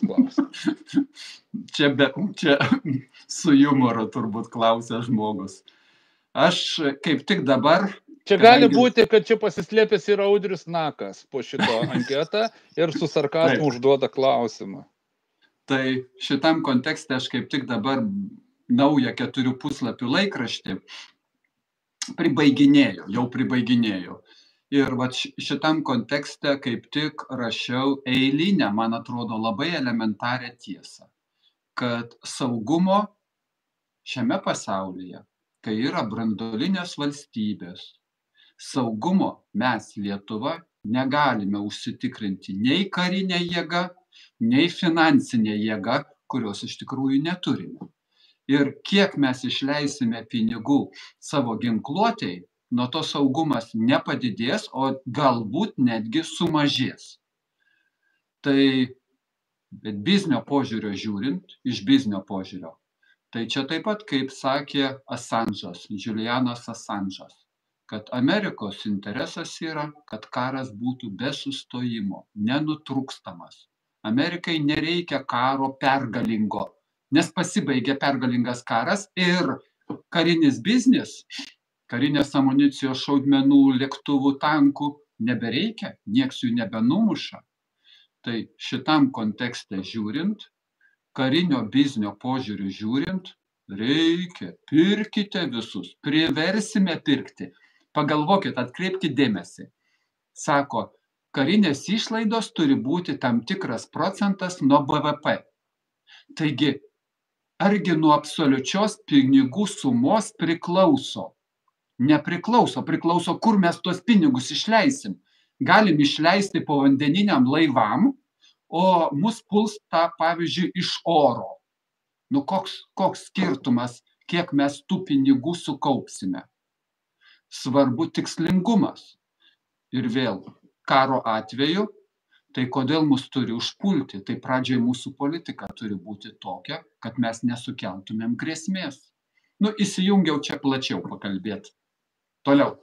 klausimas. Čia su jumoru turbūt klausia žmogus. Aš kaip tik dabar... Čia gali būti, kad čia pasislėpęs yra Audrius Nakas po šito anketą ir su sarkazmu užduoda klausimą. Tai šitam kontekste aš kaip tik dabar naują 4 puslapių laikraštį jau pribaiginėjau. Ir vat šitam kontekste kaip tik rašiau eilinę, man atrodo, labai elementarią tiesą, kad saugumo šiame pasaulyje, kai yra branduolinės valstybės, saugumo mes Lietuva negalime užsitikrinti nei karinė jėga, nei finansinė jėga, kurios iš tikrųjų neturime. Ir kiek mes išleisime pinigų savo ginkluotei, nuo to saugumas nepadidės, o galbūt netgi sumažės. Tai, bet biznio požiūrio žiūrint, iš biznio požiūrio, tai čia taip pat, kaip sakė Assange'as, Julianas Assange'as, kad Amerikos interesas yra, kad karas būtų be sustojimo, nenutrūkstamas. Amerikai nereikia karo pergalingo, nes pasibaigė pergalingas karas ir karinis biznis, karinės amunicijos, šaudmenų, lėktuvų, tankų nebereikia, nieks jų nebenumuša. Tai šitam kontekste žiūrint, karinio biznio požiūrių žiūrint, reikia, pirkite visus, priversime pirkti. Pagalvokit, atkreipkite dėmesį. Sako, karinės išlaidos turi būti tam tikras procentas nuo BVP. Taigi, argi nuo absoliučios pinigų sumos priklauso? Nepriklauso, priklauso, kur mes tuos pinigus išleisim. Galim išleisti povandeniniam laivam, o mus puls pavyzdžiui, iš oro. Nu, koks skirtumas, kiek mes tų pinigų sukaupsime? Svarbu tikslingumas. Ir vėl, karo atveju, tai kodėl mus turi užpulti? Tai pradžiai mūsų politika turi būti tokia, kad mes nesukeltumėm grėsmės. Nu, įsijungiau čia plačiau pakalbėti. Toliau.